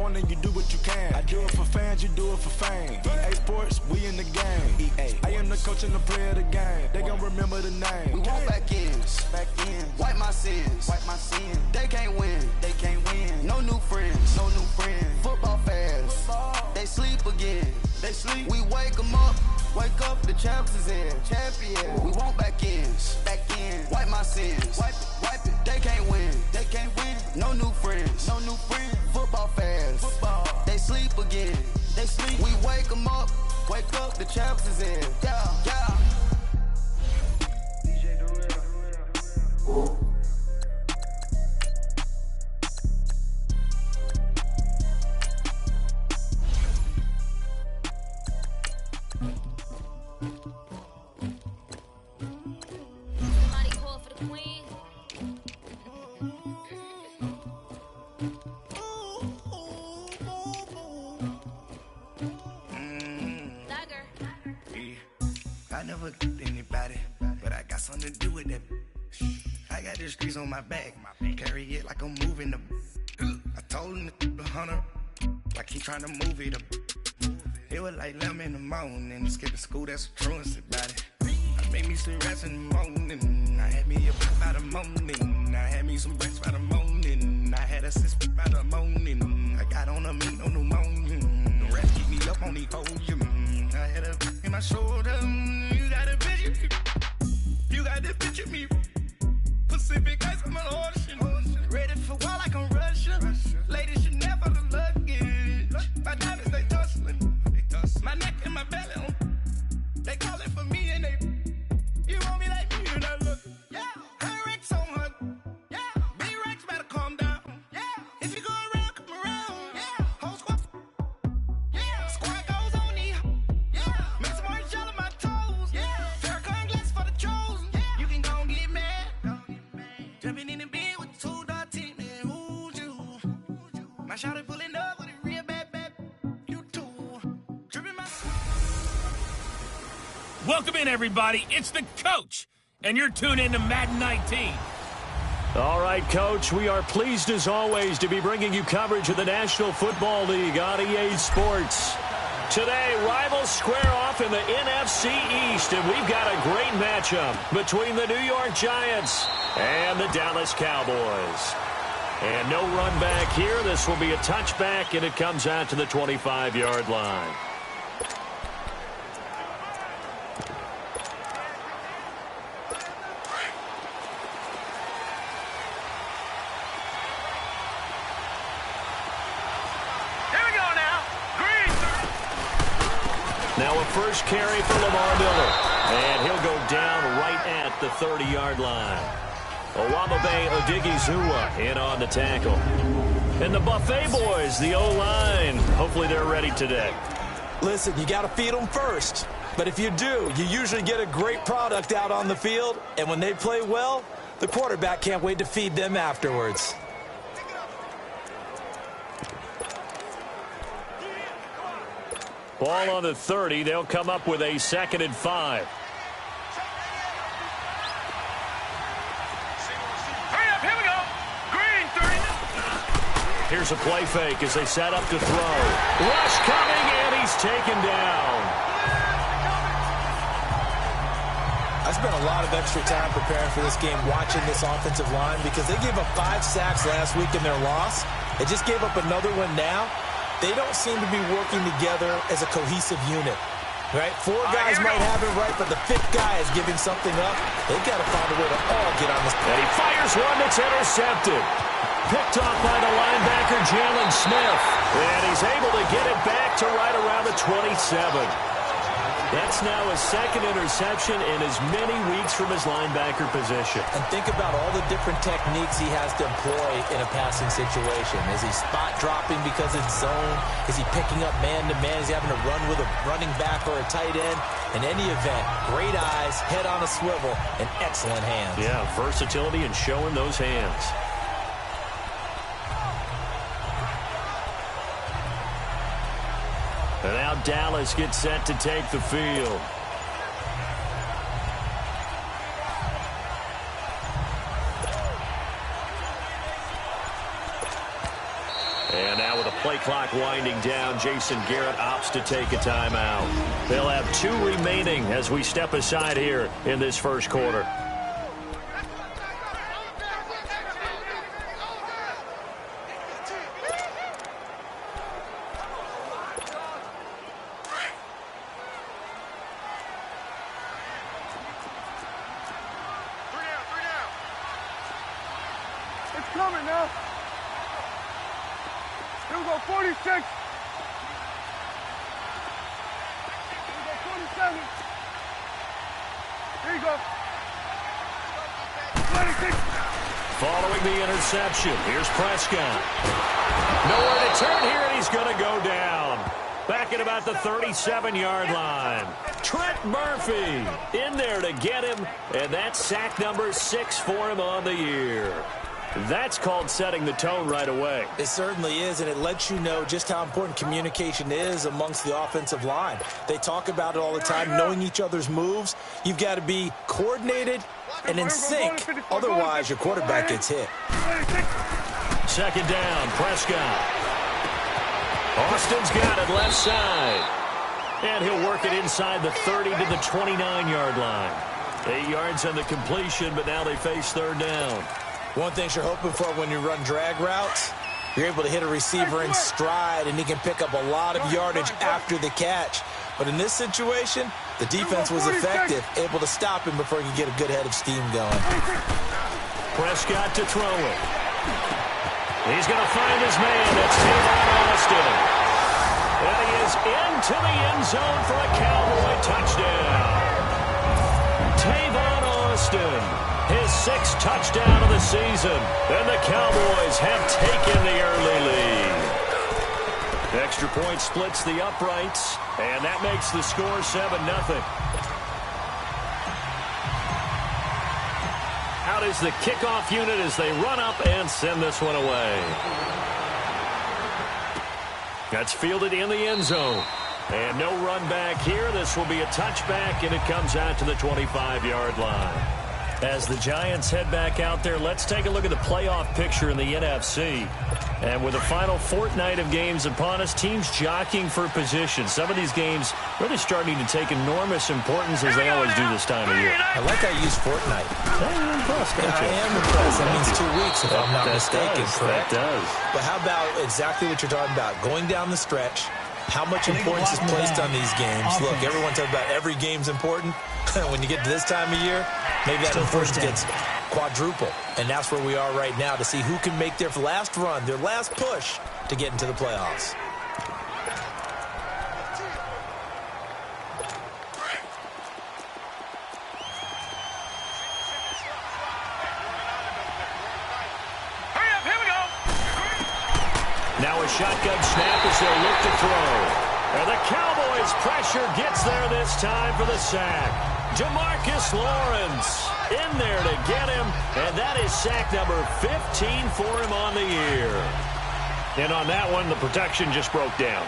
on and you do what you can. I do it for fans, you do it for fame. EA Sports, we in the game. I am the coach and the player of the game. They gon' remember the name. We want back ends, wipe my sins, They can't win, No new friends, Football fans, they sleep again. We wake them up, the champs is in. Champion, we want back ends, wipe my sins, wipe it. They can't win, No new friends, Football fans, they sleep again. We wake them up, the champs is in. Yeah. Somebody call for the queen. I never anybody, but I got something to do with that. I got the streets on my back, carry it like I'm moving the. I told him the hunter, like he trying to move it up. It was like 11 in the morning, skipping school, that's a truancy about it. I made me some rest in the morning, I had me a pop by the morning, I had me some breakfast by the morning, I had a sis by the morning, I got on a meat on the morning, the rest keep me up on the podium, I had a in my shoulder, you got a picture me, Pacific ice on my ocean, ready for war like I'm Russian, ladies should never the luggage, my diamonds they tussling. My neck and my belly they call it for me and they you want me like me and I look her Rex on her big Rex better calm down if you go around come around whole squad squad goes on me make some orange gel on my toes Farrakhan glass for the chosen you can go and get mad jumping in the bed with the 2 dot team and who's you my shawty pulling up with a real bad you too. Welcome in, everybody. It's the coach, and you're tuned in to Madden 19. All right, Coach, we are pleased as always to be bringing you coverage of the National Football League on EA Sports. Today, rivals square off in the NFC East, and we've got a great matchup between the New York Giants and the Dallas Cowboys. And no run back here. This will be a touchback, and it comes out to the 25-yard line. Now a first carry for Lamar Miller. And he'll go down right at the 30-yard line. Owamabe Odigizua in on the tackle. And the Buffet boys, the O-line, hopefully they're ready today. Listen, you got to feed them first. But if you do, you usually get a great product out on the field. And when they play well, the quarterback can't wait to feed them afterwards. Ball on the 30. They'll come up with a 2nd and 5. Hurry up, here we go. Green, 30. Here's a play fake as they set up to throw. Rush coming, and he's taken down. I spent a lot of extra time preparing for this game watching this offensive line because they gave up 5 sacks last week in their loss. They just gave up another one now. They don't seem to be working together as a cohesive unit, right? 4 guys might have it right, but the 5th guy is giving something up. They've got to find a way to all get on this play. And he fires one that's intercepted. Picked off by the linebacker, Jalen Smith. And he's able to get it back to right around the 27. That's now his 2nd interception in as many weeks from his linebacker position. And think about all the different techniques he has to employ in a passing situation. Is he spot dropping because it's zone? Is he picking up man-to-man? Is he having to run with a running back or a tight end? In any event, great eyes, head on a swivel, and excellent hands. Yeah, versatility and showing those hands. And now Dallas gets set to take the field. And now with a play clock winding down. Jason Garrett opts to take a timeout. They'll have 2 remaining as we step aside here in this first quarter. Coming now. Here we go, 46. Here we go, 47. Here you go. 26. Following the interception, here's Prescott. Nowhere to turn here, and he's going to go down. Back at about the 37-yard line. Trent Murphy in there to get him, and that's sack number 6 for him on the year. That's called setting the tone right away. It certainly is, and it lets you know just how important communication is amongst the offensive line. They talk about it all the time, knowing each other's moves. You've got to be coordinated and in sync. Otherwise, your quarterback gets hit. Second down, Prescott. Austin's got it left side. And he'll work it inside the 30 to the 29-yard line. 8 yards on the completion, but now they face third down. One thing you're hoping for when you run drag routes, you're able to hit a receiver in stride, and he can pick up a lot of yardage after the catch. But in this situation, the defense was effective, able to stop him before he could get a good head of steam going. Prescott to throw it. He's going to find his man. That's Tavon Austin. And he is into the end zone for a Cowboy touchdown. Tavon Austin. His 6th touchdown of the season, and the Cowboys have taken the early lead. Extra point splits the uprights, and that makes the score 7-0. Out is the kickoff unit as they run up and send this one away. That's fielded in the end zone. And no run back here. This will be a touchback, and it comes out to the 25-yard line. As the Giants head back out there, let's take a look at the playoff picture in the NFC. And with the final fortnight of games upon us, teams jockeying for position. Some of these games really starting to take enormous importance as they always do this time of year. I like how you use fortnight. You're impressed, don't you? I am impressed. That means 2 weeks if I'm not mistaken, correct? That does. But how about exactly what you're talking about? Going down the stretch, how much importance is placed on these games? Look, everyone talks about every game's important. When you get to this time of year, maybe that importance gets quadruple. And that's where we are right now to see who can make their last run, their last push to get into the playoffs. Hurry up, here we go. Now a shotgun snap as they'll look to throw. And the Cowboys' pressure gets there this time for the sack. Demarcus Lawrence in there to get him, and that is sack number 15 for him on the year. And on that one, the protection just broke down.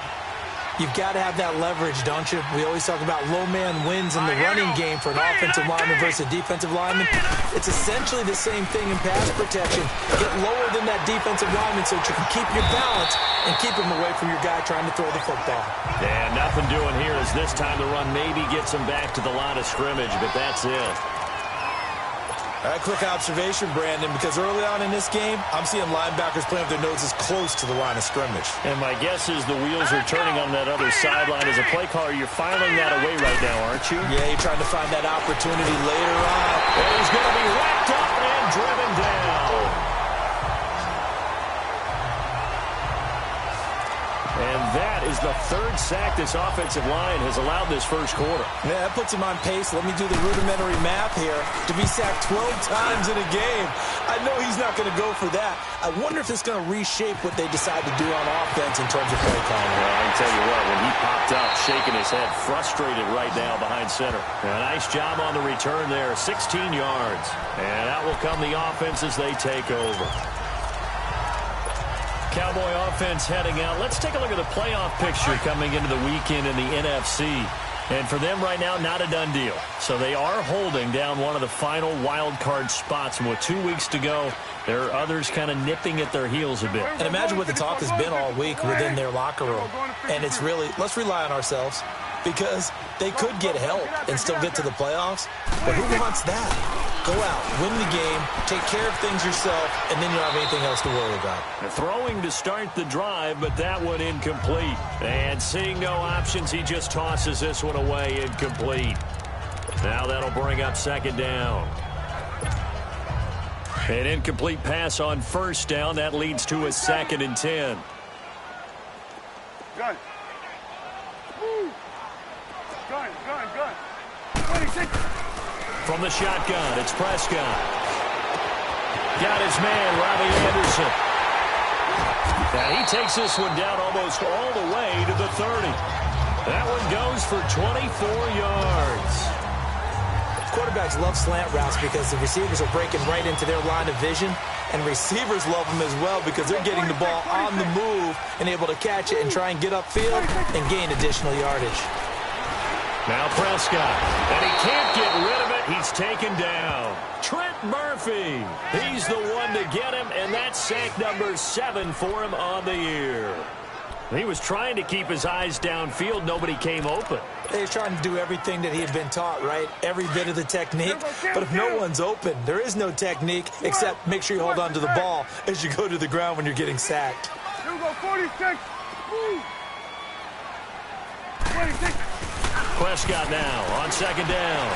You've got to have that leverage, don't you? We always talk about low man wins in the running game for an offensive lineman versus a defensive lineman. It's essentially the same thing in pass protection. Get lower than that defensive lineman so that you can keep your balance and keep him away from your guy trying to throw the football. And nothing doing here as this time the run maybe gets him back to the line of scrimmage, but that's it. All right, quick observation, Brandon, because early on in this game, I'm seeing linebackers playing with their noses close to the line of scrimmage. And my guess is the wheels are turning on that other sideline. As a play caller, you're filing that away right now, aren't you? Yeah, you're trying to find that opportunity later on. And he's going to be wrapped up and driven down. And that is the 3rd sack this offensive line has allowed this first quarter. Yeah, that puts him on pace. Let me do the rudimentary math here. To be sacked 12 times in a game, I know he's not going to go for that. I wonder if it's going to reshape what they decide to do on offense in terms of play calling. Well, I can tell you what, when he popped up, shaking his head, frustrated right now behind center. A nice job on the return there, 16 yards. And out will come the offense as they take over. Cowboy offense heading out. Let's take a look at the playoff picture coming into the weekend in the NFC. And for them right now, not a done deal. So they are holding down one of the final wild card spots. And with 2 weeks to go, there are others kind of nipping at their heels a bit. And imagine what the talk has been all week within their locker room. And it's really, let's rely on ourselves, because they could get help and still get to the playoffs. But who wants that? Go out, win the game, take care of things yourself, and then you don't have anything else to worry about. Throwing to start the drive, but that one incomplete. And seeing no options, he just tosses this one away incomplete. Now that'll bring up second down. An incomplete pass on first down. That leads to a 2nd and 10. Gun. Gun. 26. From the shotgun, it's Prescott. Got his man, Robbie Anderson. And he takes this one down almost all the way to the 30. That one goes for 24 yards. Quarterbacks love slant routes because the receivers are breaking right into their line of vision, and receivers love them as well because they're getting the ball on the move and able to catch it and try and get upfield and gain additional yardage. Now Prescott, and he can't get rid of it. He's taken down. Trent Murphy, he's the one to get him, and that's sack number 7 for him on the year. He was trying to keep his eyes downfield. Nobody came open. He was trying to do everything that he had been taught, right? Every bit of the technique. But if no one's open, there is no technique except make sure you hold on to the ball as you go to the ground when you're getting sacked. Here we go, 46. 26. Prescott now on second down.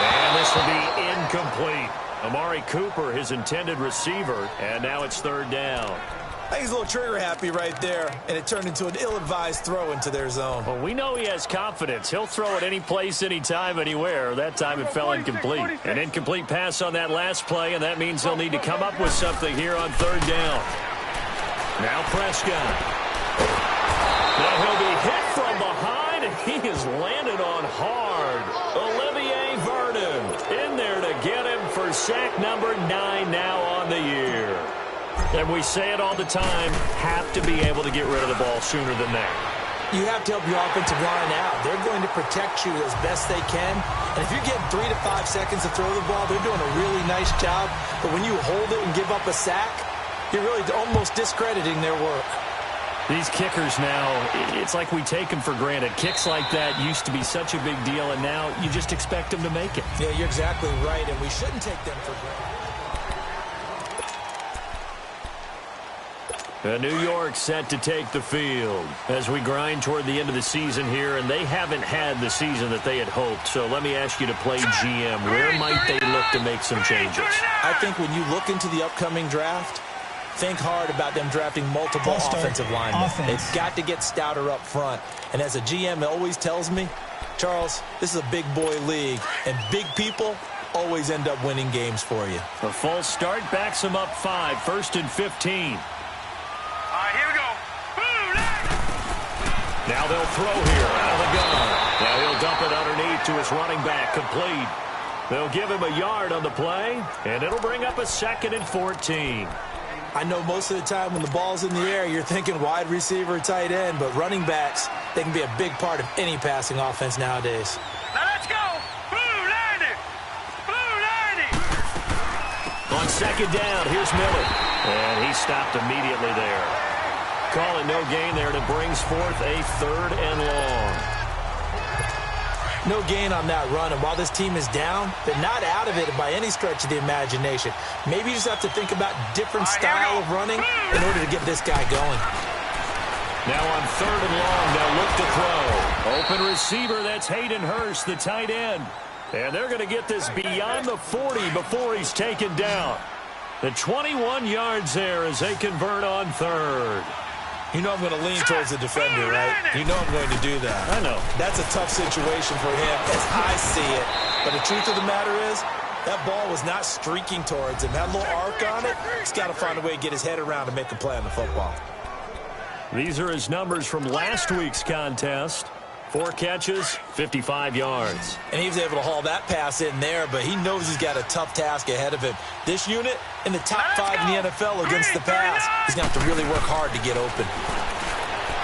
And this will be incomplete. Amari Cooper, his intended receiver, and now it's third down. I think he's a little trigger happy right there, and it turned into an ill-advised throw into their zone. Well, we know he has confidence. He'll throw it any place, anytime, anywhere. That time it fell incomplete. An incomplete pass on that last play, and that means they'll need to come up with something here on third down. Now Prescott. Now he'll be hit from behind, and he is landed on hard. Olivier Vernon in there to get him for sack number 9 now on the year. And we say it all the time, have to be able to get rid of the ball sooner than that. You have to help your offensive line out. They're going to protect you as best they can. And if you're getting 3 to 5 seconds to throw the ball, they're doing a really nice job. But when you hold it and give up a sack, you're really almost discrediting their work. These kickers now, it's like we take them for granted. Kicks like that used to be such a big deal, and now you just expect them to make it. Yeah, you're exactly right, and we shouldn't take them for granted. New York set to take the field as we grind toward the end of the season here, and they haven't had the season that they had hoped. So let me ask you to play GM. Where might they look to make some changes? I think when you look into the upcoming draft, think hard about them drafting multiple offensive linemen. They've got to get stouter up front. And as a GM, it always tells me, Charles, this is a big boy league, and big people always end up winning games for you. A false start backs them up 5, 1st and 15. Here we go. Now they'll throw here out of the gun. Now he'll dump it underneath to his running back, complete. They'll give him a yard on the play, and it'll bring up a 2nd and 14. I know most of the time when the ball's in the air, you're thinking wide receiver, tight end, but running backs, they can be a big part of any passing offense nowadays. Now let's go. Blue 90. Blue 90. On second down, here's Miller. And he stopped immediately there. Calling no gain there, and it brings forth a 3rd and long. No gain on that run, and while this team is down, they're not out of it by any stretch of the imagination. Maybe you just have to think about different style of running in order to get this guy going. Now on 3rd and long, they'll look to throw. Open receiver, that's Hayden Hurst, the tight end. And they're going to get this beyond the 40 before he's taken down. The 21 yards there as they convert on 3rd. You know I'm going to lean towards the defender, right? You know I'm going to do that. I know. That's a tough situation for him as I see it. But the truth of the matter is, that ball was not streaking towards him. That little arc on it, he's got to find a way to get his head around and make a play on the football. These are his numbers from last week's contest. 4 catches, 55 yards. And he was able to haul that pass in there, but he knows he's got a tough task ahead of him. This unit in the top 5 in the NFL against the pass. He's going to have to really work hard to get open.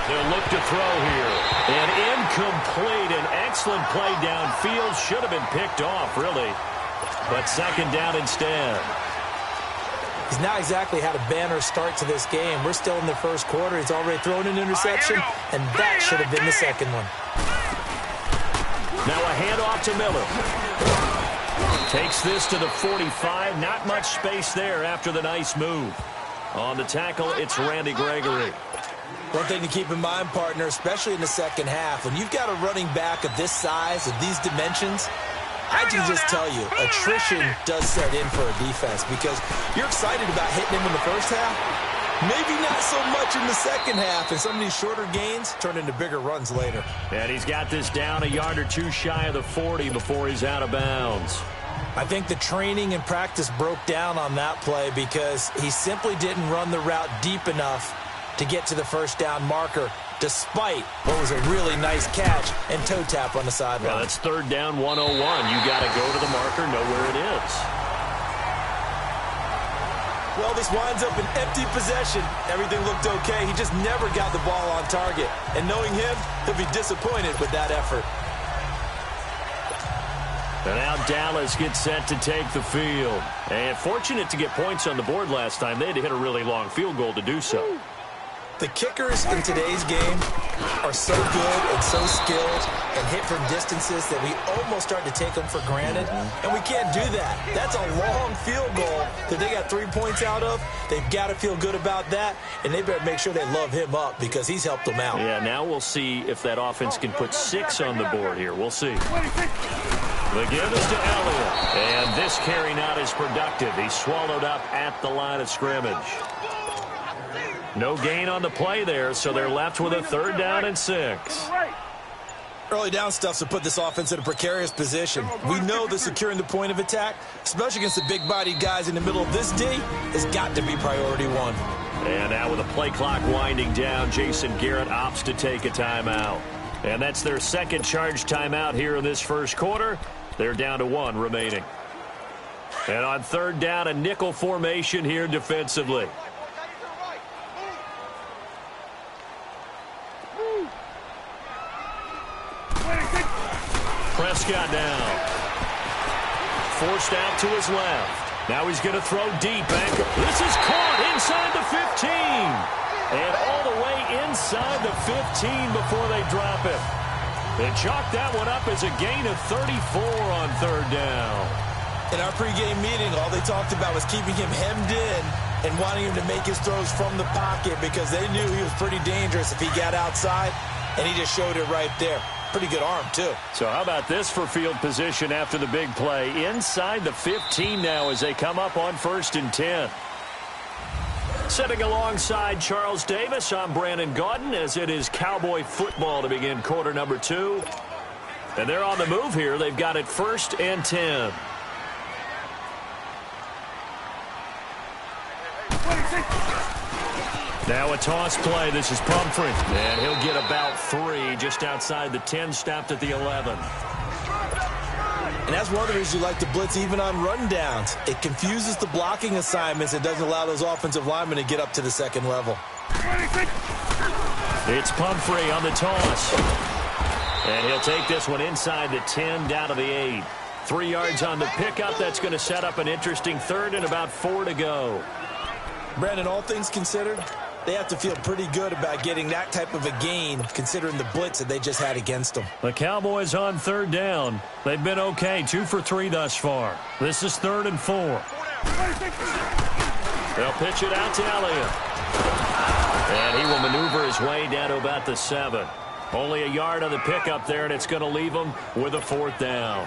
They'll look to throw here. And incomplete. An excellent play downfield. Should have been picked off, really. But second down instead. He's not exactly had a banner start to this game. We're still in the first quarter. He's already thrown an interception, and that should have been the second one. Now a handoff to Miller. Takes this to the 45. Not much space there after the nice move. On the tackle, it's Randy Gregory. One thing to keep in mind, partner, especially in the second half, when you've got a running back of this size, of these dimensions, I can just tell you, attrition does set in for a defense because you're excited about hitting him in the first half. Maybe not so much in the second half, and some of these shorter gains turn into bigger runs later. And he's got this down a yard or two shy of the 40 before he's out of bounds. I think the training and practice broke down on that play because he simply didn't run the route deep enough to get to the first down marker, despite what was a really nice catch and toe tap on the sideline. Well, that's third down 101. You got to go to the marker, know where it is. Well, this winds up an empty possession. Everything looked okay. He just never got the ball on target. And knowing him, he'll be disappointed with that effort. And now Dallas gets set to take the field. And fortunate to get points on the board last time. They had to hit a really long field goal to do so. The kickers in today's game are so good and so skilled and hit from distances that we almost start to take them for granted, and we can't do that. That's a long field goal that they got 3 points out of. They've got to feel good about that, and they better make sure they love him up because he's helped them out. Yeah, now we'll see if that offense can put 6 on the board here. We'll see. The give is to Elliott, and this carry not as productive. He's swallowed up at the line of scrimmage. No gain on the play there, so they're left with a third down and 6. Early down stuff's to put this offense in a precarious position. We know that securing the point of attack, especially against the big-bodied guys in the middle of this D, has got to be priority one. And now with the play clock winding down, Jason Garrett opts to take a timeout. And that's their second charge timeout here in this first quarter. They're down to 1 remaining. And on third down, a nickel formation here defensively. Prescott down. Forced out to his left. Now he's going to throw deep. This is caught inside the 15. And all the way inside the 15 before they drop it. They chalked that one up as a gain of 34 on third down. In our pregame meeting, all they talked about was keeping him hemmed in and wanting him to make his throws from the pocket because they knew he was pretty dangerous if he got outside, and he just showed it right there. Pretty good arm, too. So how about this for field position after the big play? Inside the 15 now as they come up on 1st and 10. Sitting alongside Charles Davis, I'm Brandon Gaudin as it is Cowboy football to begin quarter number 2. And they're on the move here. They've got it 1st and 10. Now a toss play. This is Pumphrey. And he'll get about 3 just outside the 10, stopped at the 11. And that's one of the reasons you like to blitz even on rundowns. It confuses the blocking assignments. It doesn't allow those offensive linemen to get up to the second level. It's Pumphrey on the toss. And he'll take this one inside the 10, down to the 8. 3 yards on the pickup. That's going to set up an interesting third and about 4 to go. Brandon, all things considered, they have to feel pretty good about getting that type of a gain considering the blitz that they just had against them. The Cowboys on third down. They've been okay, 2 for 3 thus far. This is 3rd and 4. They'll pitch it out to Elliott. And he will maneuver his way down to about the 7. Only a yard on the pickup there, and it's going to leave him with a 4th down.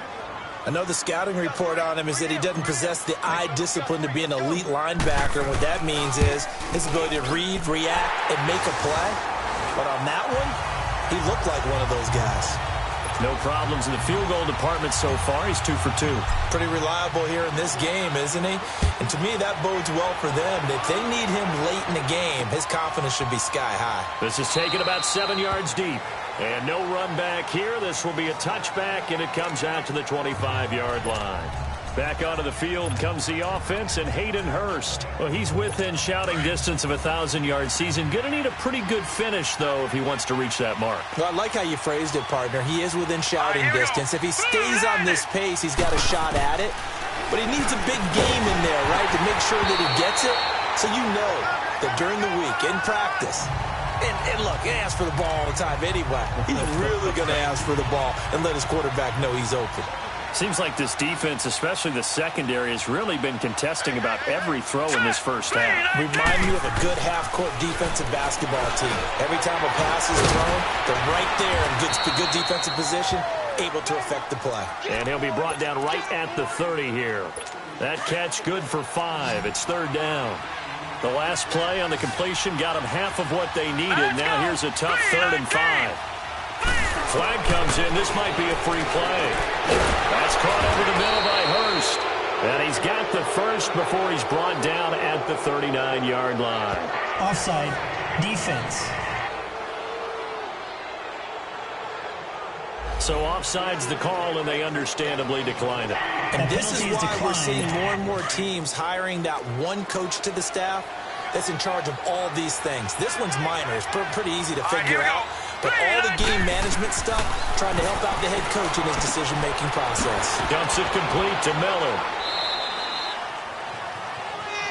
I know the scouting report on him is that he doesn't possess the eye discipline to be an elite linebacker. And what that means is his ability to read, react, and make a play. But on that one, he looked like one of those guys. No problems in the field goal department so far. He's 2 for 2. Pretty reliable here in this game, isn't he? And to me, that bodes well for them. If they need him late in the game, his confidence should be sky high. This is taken about 7 yards deep. And no run back here. This will be a touchback, and it comes out to the 25-yard line. Back onto the field comes the offense and Hayden Hurst. Well, he's within shouting distance of a 1,000-yard season. Going to need a pretty good finish, though, if he wants to reach that mark. Well, I like how you phrased it, partner. He is within shouting distance. If he stays on this pace, he's got a shot at it. But he needs a big game in there, right, to make sure that he gets it. So you know that during the week, in practice, and look, he asks for the ball all the time anyway. He's really going to ask for the ball and let his quarterback know he's open. Seems like this defense, especially the secondary, has really been contesting about every throw in this first half. Remind me of a good half-court defensive basketball team. Every time a pass is thrown, they're right there in good defensive position, able to affect the play. And he'll be brought down right at the 30 here. That catch good for 5. It's third down. The last play on the completion got them half of what they needed. Now here's a tough 3rd and 5. Flag comes in. This might be a free play. That's caught over the middle by Hurst. And he's got the first before he's brought down at the 39-yard line. Offside. Defense. So offside's the call, and they understandably decline it. And this is why we're seeing more and more teams hiring that one coach to the staff that's in charge of all these things. This one's minor. It's pretty easy to figure out. But all the game management stuff, trying to help out the head coach in his decision-making process. Dumps it complete to Miller.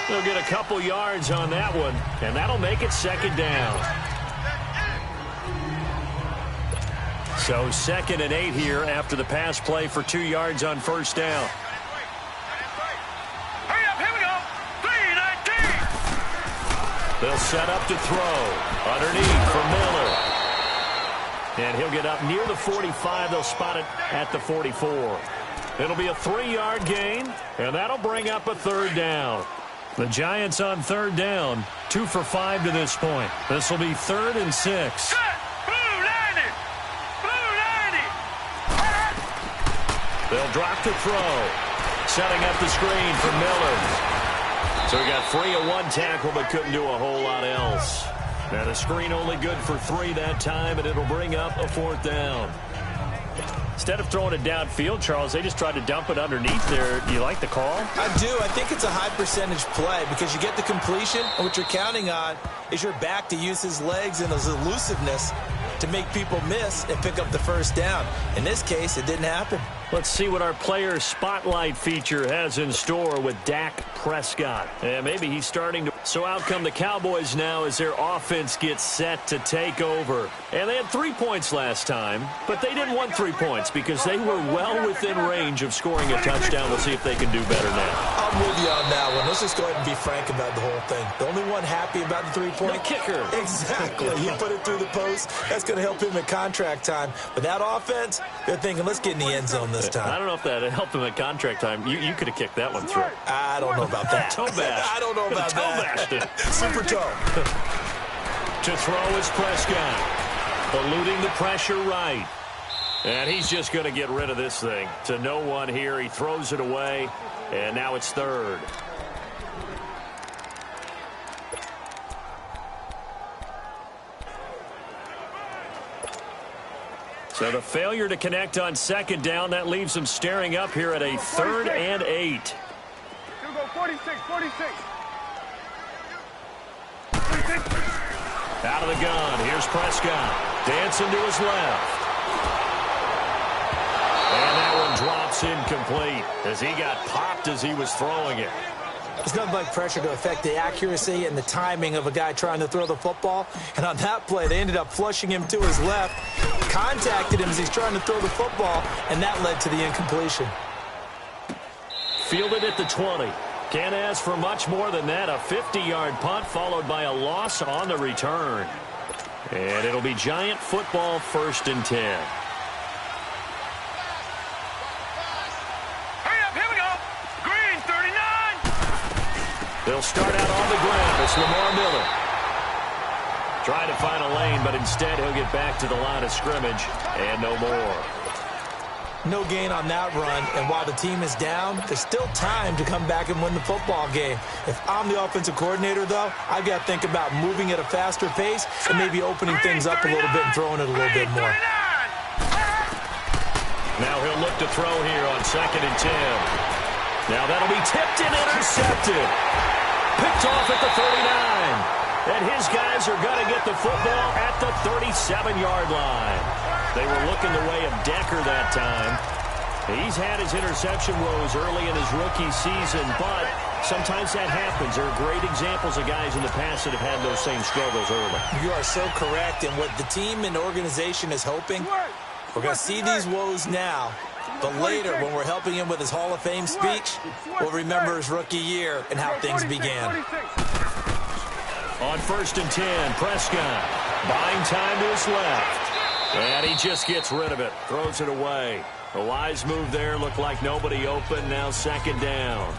They'll get a couple yards on that one, and that'll make it second down. So 2nd and 8 here after the pass play for 2 yards on first down. Hurry up, here we go. 3-19. They'll set up to throw. Underneath for Miller. And he'll get up near the 45. They'll spot it at the 44. It'll be a 3-yard gain, and that'll bring up a 3rd down. The Giants on 3rd down, 2 for 5 to this point. This will be 3rd and 6. They'll drop to throw. Setting up the screen for Miller. So he got free of 1 tackle, but couldn't do a whole lot else. Now the screen only good for 3 that time, and it'll bring up a 4th down. Instead of throwing it downfield, Charles, they just tried to dump it underneath there. Do you like the call? I do. I think it's a high-percentage play because you get the completion, and what you're counting on is your back to use his legs and his elusiveness to make people miss and pick up the first down. In this case, it didn't happen. Let's see what our player spotlight feature has in store with Dak Prescott. And maybe he's starting to... So out come the Cowboys now as their offense gets set to take over. And they had 3 points last time, but they didn't want 3 points because they were well within range of scoring a touchdown. We'll see if they can do better now. I'm with you on that one. Let's just go ahead and be frank about the whole thing. The only one happy about the 3-point... The kicker. Exactly. You put it through the post. That's going to help him at contract time. But that offense, they're thinking, let's get in the end zone this time. I don't know if that helped him at contract time. You could have kicked that one through. I don't know about that. Toe bash. I don't know about that. Super toe. To throw is Prescott. Eluding the pressure right. And he's just going to get rid of this thing. To no one here. He throws it away. And now it's 3rd. So the failure to connect on 2nd down, that leaves them staring up here at a 3rd and 8. You go 46, 46. Out of the gun, here's Prescott. Dancing to his left. And that one drops incomplete as he got popped as he was throwing it. It's nothing like pressure to affect the accuracy and the timing of a guy trying to throw the football. And on that play, they ended up flushing him to his left, contacted him as he's trying to throw the football, and that led to the incompletion. Fielded at the 20. Can't ask for much more than that. A 50-yard punt followed by a loss on the return. And it'll be Giant football 1st and 10. Hurry up, here we go. Green, 39. They'll start out on the ground. It's Lamar Miller. Trying to find a lane, but instead he'll get back to the line of scrimmage and no more. No gain on that run, and while the team is down, there's still time to come back and win the football game. If I'm the offensive coordinator, though, I've got to think about moving at a faster pace and maybe opening things up a little bit and throwing it a little bit more. Now he'll look to throw here on 2nd and 10. Now that'll be tipped and intercepted. Picked off at the 39. And his guys are going to get the football at the 37-yard line. They were looking the way of Decker that time. He's had his interception woes early in his rookie season, but sometimes that happens. There are great examples of guys in the past that have had those same struggles early. You are so correct, and what the team and organization is hoping, we're going to see these woes now, but later when we're helping him with his Hall of Fame speech, we'll remember his rookie year and how things began. On 1st and 10, Prescott buying time to his left. And he just gets rid of it, throws it away. A wise move there, looked like nobody open, now 2nd down.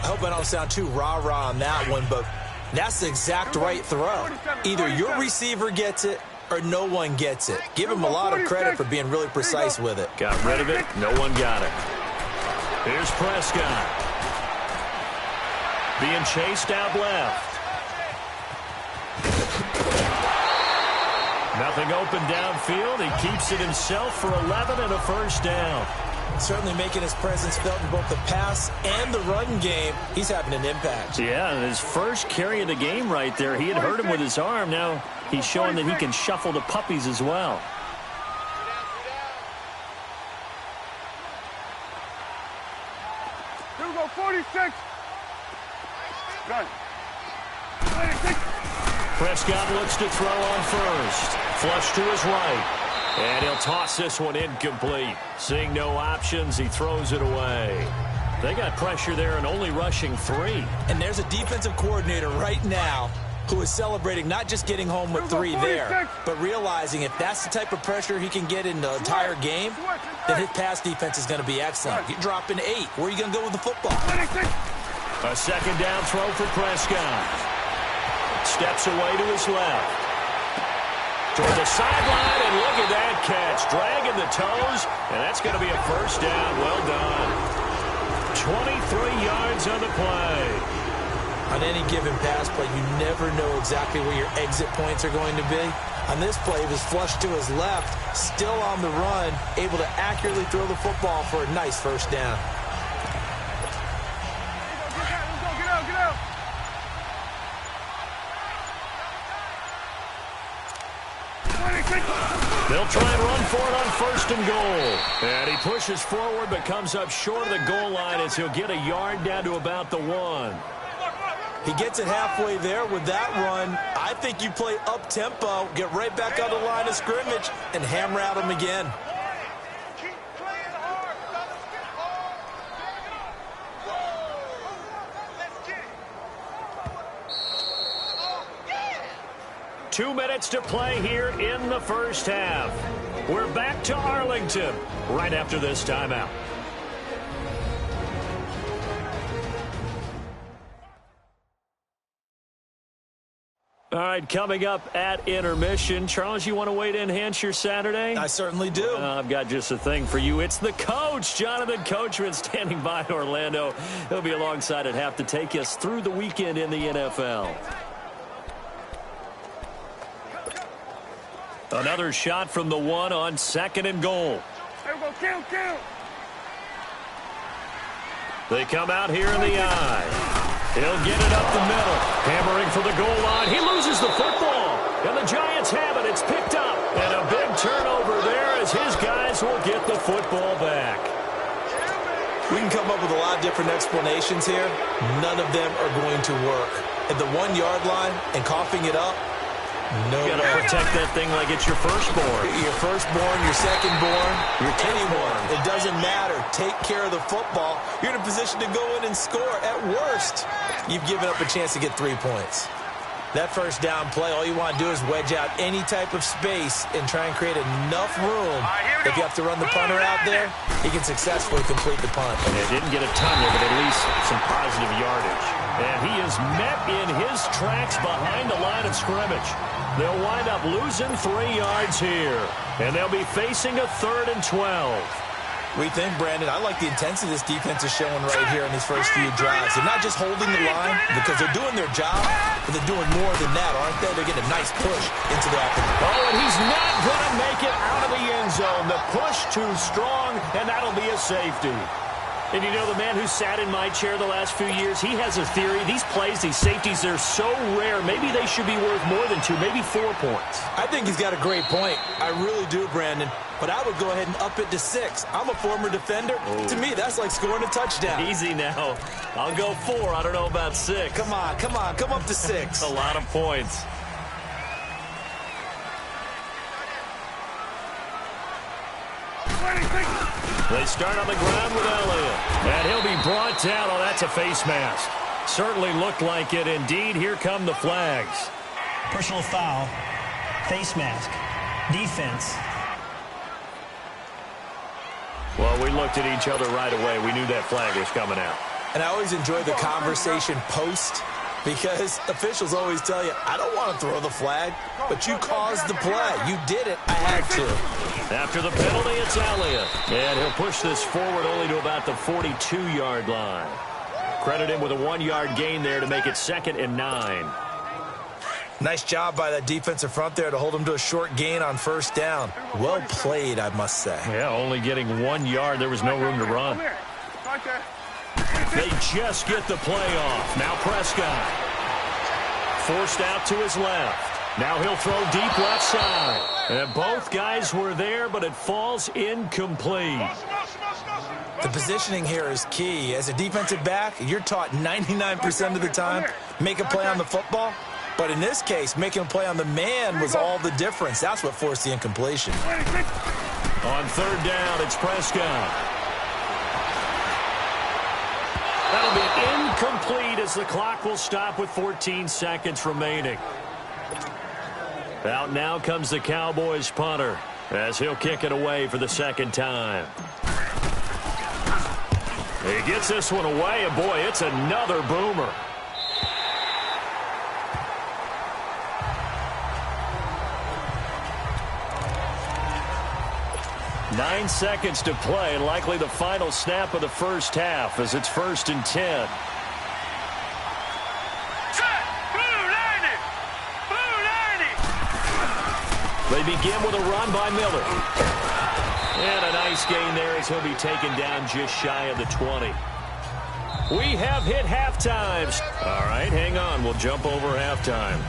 I hope I don't sound too rah-rah on that one, but that's the exact right throw. Either your receiver gets it or no one gets it. Give him a lot of credit for being really precise with it. Got rid of it, no one got it. Here's Prescott. Being chased out left. Nothing open downfield. He keeps it himself for 11 and a 1st down. Certainly making his presence felt in both the pass and the run game. He's having an impact. Yeah, his first carry of the game right there. He had hurt him with his arm. Now he's showing that he can shuffle the puppies as well. Here we go, 46. Good. 26. Prescott looks to throw on first. Flush to his right. And he'll toss this one incomplete. Seeing no options, he throws it away. They got pressure there and only rushing 3. And there's a defensive coordinator right now who is celebrating not just getting home with 3 there, but realizing if that's the type of pressure he can get in the entire game, then his pass defense is going to be excellent. You're dropping 8. Where are you going to go with the football? A 2nd down throw for Prescott. Steps away to his left. Toward the sideline, and look at that catch. Dragging the toes, and that's going to be a 1st down. Well done. 23 yards on the play. On any given pass play, you never know exactly where your exit points are going to be. On this play, it was flushed to his left, still on the run, able to accurately throw the football for a nice 1st down. They'll try and run for it on 1st and goal. And he pushes forward but comes up short of the goal line as he'll get a yard down to about the 1. He gets it halfway there with that run. I think you play up-tempo, get right back on the line of scrimmage, and hammer at him again. Keep playing hard, fellas. Get hard. 2 minutes to play here in the 1st half. We're back to Arlington right after this timeout. All right, coming up at intermission. Charles, you want to wait to enhance your Saturday? I certainly do. I've got just a thing for you. It's the coach, Jonathan Coachman, standing by in Orlando. He'll be alongside at half to take us through the weekend in the NFL. Another shot from the 1 on 2nd and goal. There we go, kill. They come out here in the eye. He'll get it up the middle. Hammering for the goal line. He loses the football. And the Giants have it. It's picked up. And a big turnover there as his guys will get the football back. We can come up with a lot of different explanations here. None of them are going to work. At the 1-yard line and coughing it up, no. You got to protect that thing like it's your firstborn. Your firstborn, your secondborn, anyone. It doesn't matter. Take care of the football. You're in a position to go in and score. At worst, you've given up a chance to get 3 points. That 1st down play, all you want to do is wedge out any type of space and try and create enough room. If you have to run the punter out there, he can successfully complete the punt. And it didn't get a ton of it, at least some positive yardage. And he is met in his tracks behind the line of scrimmage. They'll wind up losing 3 yards here. And they'll be facing a 3rd and 12. We think, Brandon, I like the intensity this defense is showing right here in these first few drives. They're not just holding the line because they're doing their job, but they're doing more than that, aren't they? They're getting a nice push into the offense. Oh, and he's not going to make it out of the end zone. The push too strong, and that'll be a safety. And you know, the man who sat in my chair the last few years, he has a theory. These plays, these safeties, they're so rare. Maybe they should be worth more than 2, maybe 4 points. I think he's got a great point. I really do, Brandon. But I would go ahead and up it to 6. I'm a former defender. Oh. To me, that's like scoring a touchdown. Easy now. I'll go 4. I don't know about 6. Come on. Come up to 6. A lot of points. They start on the ground with Elliott. And he'll be brought down. Oh, that's a face mask. Certainly looked like it. Indeed, here come the flags. Personal foul. Face mask. Defense. Well, we looked at each other right away. We knew that flag was coming out. And I always enjoy the conversation post, because officials always tell you, I don't want to throw the flag, but you caused the play. You did it. I had to. After the penalty, it's Elliott. And he'll push this forward only to about the 42-yard line. Credit him with a 1-yard gain there to make it 2nd and 9. Nice job by that defensive front there to hold him to a short gain on 1st down. Well played, I must say. Yeah, only getting 1 yard. There was no room to run. They just get the play off. Now Prescott. Forced out to his left. Now he'll throw deep left side. And both guys were there, but it falls incomplete. The positioning here is key. As a defensive back, you're taught 99% of the time, make a play on the football. But in this case, making a play on the man was all the difference. That's what forced the incompletion. On 3rd down, it's Prescott. That'll be incomplete as the clock will stop with 14 seconds remaining. Out now comes the Cowboys punter as he'll kick it away for the 2nd time. He gets this one away, and boy, it's another boomer. 9 seconds to play, likely the final snap of the 1st half as it's 1st and 10. They begin with a run by Miller. And a nice gain there as he'll be taken down just shy of the 20. We have hit halftime. All right, hang on. We'll jump over halftime.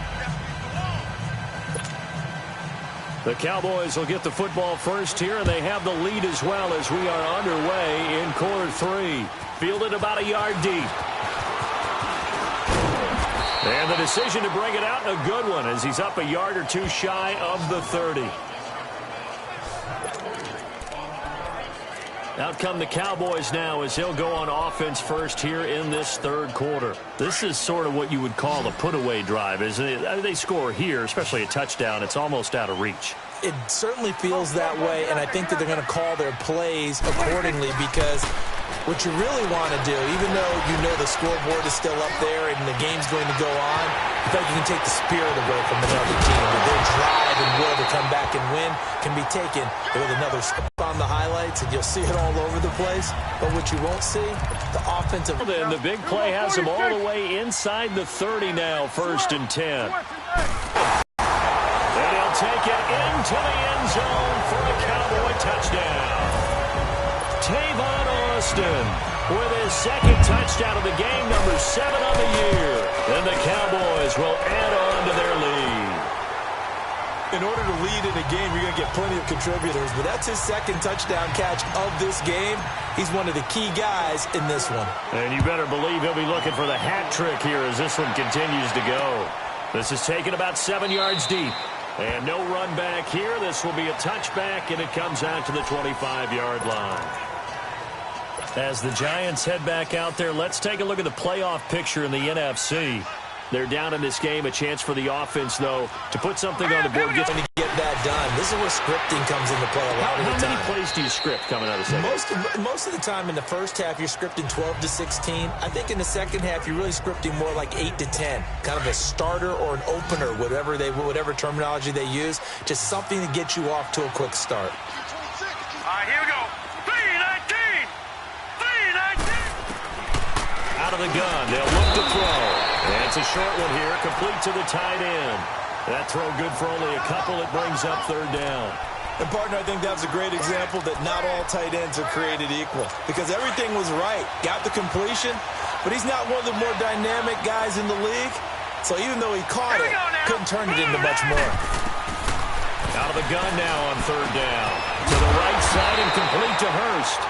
The Cowboys will get the football first here, and they have the lead as well as we are underway in quarter 3. Fielded about a yard deep. And the decision to bring it out, a good one, as he's up a yard or 2 shy of the 30. Out come the Cowboys now as they'll go on offense first here in this 3rd quarter. This is sort of what you would call a put-away drive, isn't it? They score here, especially a touchdown. It's almost out of reach. It certainly feels that way, and I think that they're going to call their plays accordingly, because what you really want to do, even though you know the scoreboard is still up there and the game's going to go on, I think you can take the spirit away from another team. But their drive and will to come back and win can be taken with another step on the highlights, and you'll see it all over the place. But what you won't see, the offensive... And the big play has them all the way inside the 30 now, 1st and 10. And he'll take it into the end zone for a Cowboy touchdown. Tavon Austin with his 2nd touchdown of the game, number 7 on the year. And the Cowboys will add on to their lead. In order to lead in a game, you're going to get plenty of contributors, but that's his 2nd touchdown catch of this game. He's one of the key guys in this one. And you better believe he'll be looking for the hat trick here as this one continues to go. This is taken about 7 yards deep. And no run back here. This will be a touchback, and it comes out to the 25-yard line. As the Giants head back out there, let's take a look at the playoff picture in the NFC. They're down in this game. A chance for the offense, though, to put something on the board. Get that done. This is where scripting comes into play a lot of the time. How many plays do you script coming out of the second? Most of the time in the first half, you're scripting 12 to 16. I think in the second half, you're really scripting more like 8 to 10. Kind of a starter or an opener, whatever terminology they use. Just something to get you off to a quick start. All right, here we go. 3-19. Out of the gun. They'll look to throw. And it's a short one here, complete to the tight end. That throw good for only a couple. It brings up 3rd down. And, partner, I think that was a great example that not all tight ends are created equal because everything was right. Got the completion, but he's not one of the more dynamic guys in the league. So even though he caught it, couldn't turn it into much more. Out of the gun now on third down. To the right side and complete to Hurst.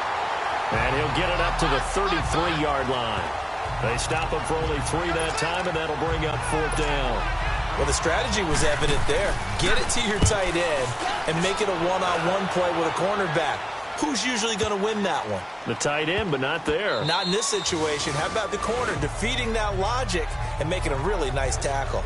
And he'll get it up to the 33-yard line. They stop him for only 3 that time, and that'll bring up fourth down. Well, the strategy was evident there. Get it to your tight end and make it a one-on-one play with a cornerback. Who's usually going to win that one? The tight end, but not there. Not in this situation. How about the corner defeating that logic and making a really nice tackle?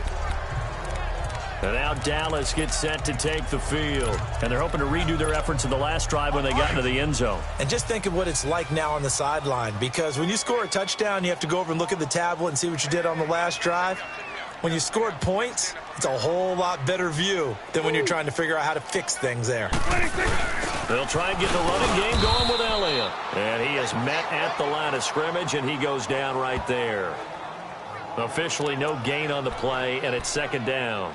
And now Dallas gets set to take the field. And they're hoping to redo their efforts in the last drive when they got into the end zone. And just think of what it's like now on the sideline, because when you score a touchdown, you have to go over and look at the tablet and see what you did on the last drive. When you scored points, it's a whole lot better view than when you're trying to figure out how to fix things there. They'll try and get the running game going with Elliott. And he is met at the line of scrimmage, and he goes down right there. Officially no gain on the play, and it's second down.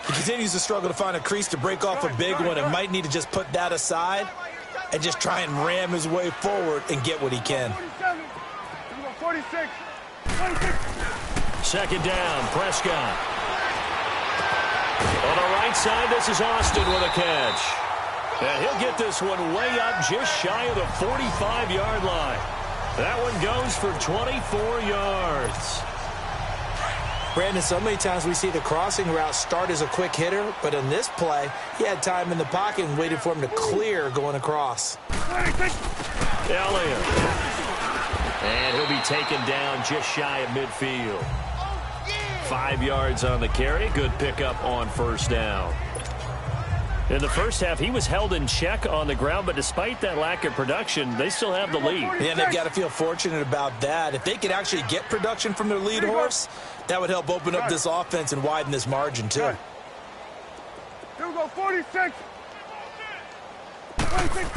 He continues to struggle to find a crease to break off a big one and might need to just put that aside and just try and ram his way forward and get what he can. 46. Second down, Prescott. On the right side, this is Austin with a catch. And he'll get this one way up just shy of the 45-yard line. That one goes for 24 yards. Brandon, so many times we see the crossing route start as a quick hitter, but in this play, he had time in the pocket and waited for him to clear going across. Elliott. And he'll be taken down just shy of midfield. 5 yards on the carry. Good pickup on first down. In the first half, he was held in check on the ground, but despite that lack of production, they still have the lead. Yeah, they've got to feel fortunate about that. If they could actually get production from their lead horse, that would help open up this offense and widen this margin, too. Here we go, 46. 46.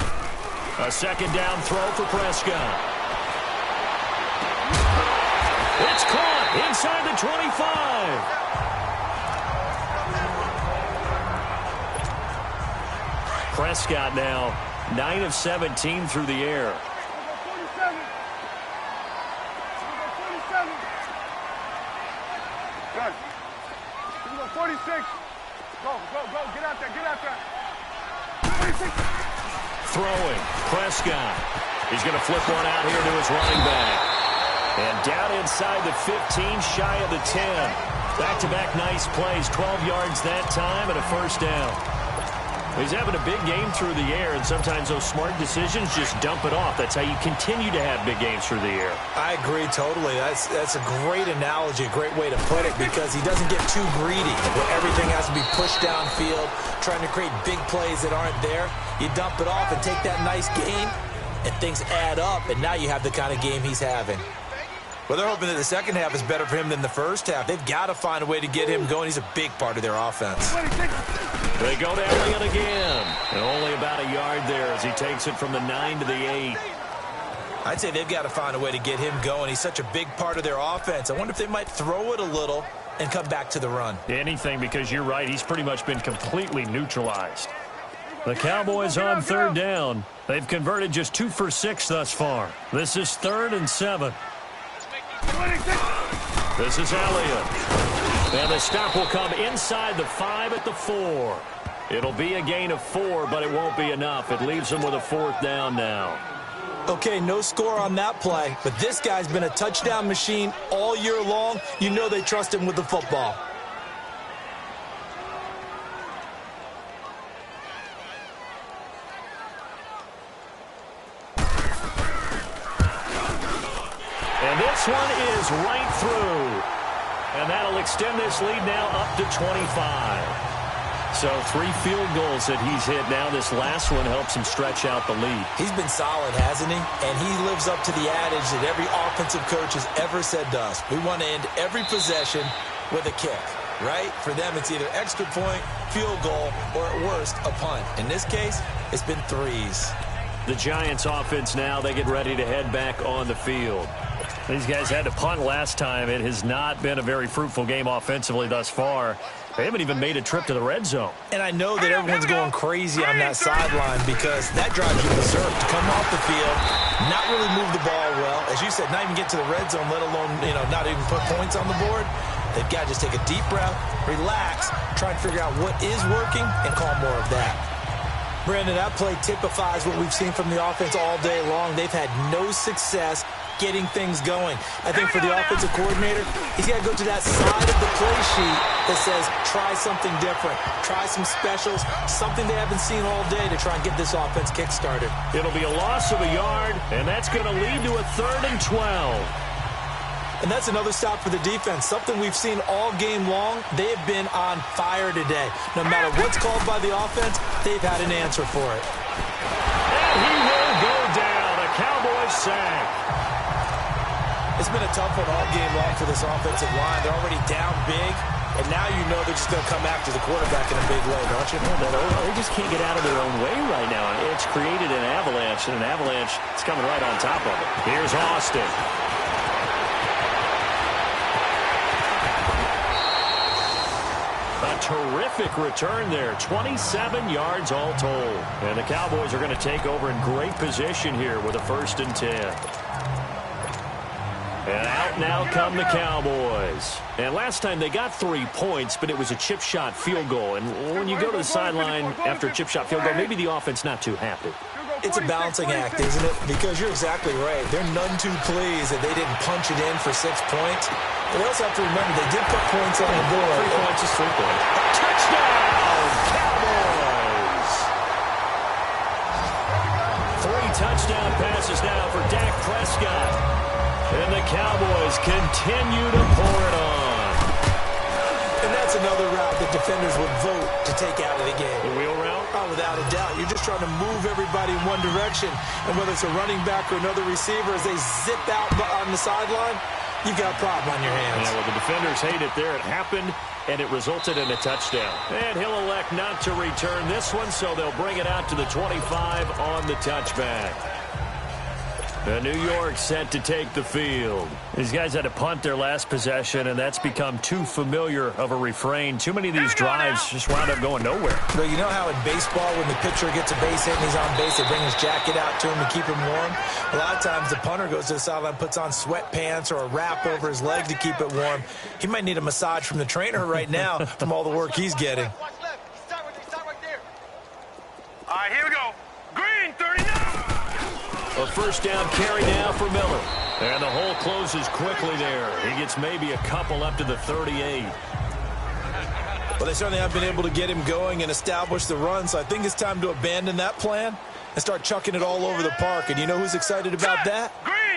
A second down throw for Prescott. It's caught inside the 25. Prescott now 9 of 17 through the air. 47. 47. Good. Here we go, 46. Go, get out there. 46. Throwing, Prescott. He's going to flip one out here to his running back. And down inside the 15, shy of the 10. Back-to-back nice plays, 12 yards that time and a first down. He's having a big game through the air, and sometimes those smart decisions just dump it off. That's how you continue to have big games through the air. I agree totally. That's a great analogy, a great way to put it, because he doesn't get too greedy where everything has to be pushed downfield, trying to create big plays that aren't there. You dump it off and take that nice gain, and things add up, and now you have the kind of game he's having. Well, they're hoping that the second half is better for him than the first half. They've got to find a way to get him going. He's a big part of their offense. They go to Elliott again. And only about a yard there as he takes it from the 9 to the 8. I'd say they've got to find a way to get him going. He's such a big part of their offense. I wonder if they might throw it a little and come back to the run. Anything, because you're right. He's pretty much been completely neutralized. The Cowboys on third down. They've converted just 2 for 6 thus far. This is 3rd and 7. This is Elliott. And the stop will come inside the 5 at the 4. It'll be a gain of 4, but it won't be enough. It leaves them with a 4th down now. Okay, no score on that play, but this guy's been a touchdown machine all year long. You know they trust him with the football. And this one is right through. And that'll extend this lead now up to 25. So 3 field goals that he's hit now. This last one helps him stretch out the lead. He's been solid, hasn't he? And he lives up to the adage that every offensive coach has ever said to us. We want to end every possession with a kick, right? For them, it's either extra point, field goal, or at worst, a punt. In this case, it's been 3s. The Giants offense now, they get ready to head back on the field. These guys had to punt last time. It has not been a very fruitful game offensively thus far. They haven't even made a trip to the red zone. And I know that everyone's going crazy on that sideline because that drives you berserk to come off the field, not really move the ball well. As you said, not even get to the red zone, let alone, not even put points on the board. They've got to just take a deep breath, relax, try and figure out what is working, and call more of that. Brandon, that play typifies what we've seen from the offense all day long. They've had no success getting things going. I think for the offensive coordinator, he's got to go to that side of the play sheet that says, try something different, try some specials, something they haven't seen all day to try and get this offense kick-started. It'll be a loss of a yard, and that's going to lead to a 3rd and 12. And that's another stop for the defense, something we've seen all game long. They have been on fire today. No matter what's called by the offense, they've had an answer for it. And he will go down. A Cowboys sack. It's been a tough one all game long for this offensive line. They're already down big, and now you know they're just going to come after the quarterback in a big way, don't you? They just can't get out of their own way right now. It's created an avalanche, and an avalanche is coming right on top of it. Here's Austin. A terrific return there. 27 yards all told. And the Cowboys are going to take over in great position here with a 1st and 10. And out now come the Cowboys. And last time they got 3 points, but it was a chip shot field goal. And when you go to the sideline after a chip shot field goal, maybe the offense not too happy. It's a balancing act, isn't it? Because you're exactly right. They're none too pleased that they didn't punch it in for 6 points. But they also have to remember they did put points on the board. 3 points is 3 points. Touchdown, Cowboys! 3 touchdown passes now for Dak Prescott. And the Cowboys continue to pour it on. And that's another route that defenders would vote to take out of the game. The wheel route? Oh, without a doubt. You're just trying to move everybody in one direction. And whether it's a running back or another receiver, as they zip out on the sideline, you've got a problem on your hands. Yeah, well, the defenders hate it there. It happened, and it resulted in a touchdown. And he'll elect not to return this one, so they'll bring it out to the 25 on the touchback. New York set to take the field. These guys had to punt their last possession, and that's become too familiar of a refrain. Too many of these drives just wound up going nowhere. But you know how in baseball, when the pitcher gets a base hit and he's on base, they bring his jacket out to him to keep him warm? A lot of times the punter goes to the sideline, puts on sweatpants or a wrap over his leg to keep it warm. He might need a massage from the trainer right now from all the work he's getting. Start right there. All right, here we go. Green, 39. A 1st down carry now for Miller. And the hole closes quickly there. He gets maybe a couple up to the 38. Well, they certainly have been able to get him going and establish the run, so I think it's time to abandon that plan and start chucking it all over the park. And you know who's excited about that?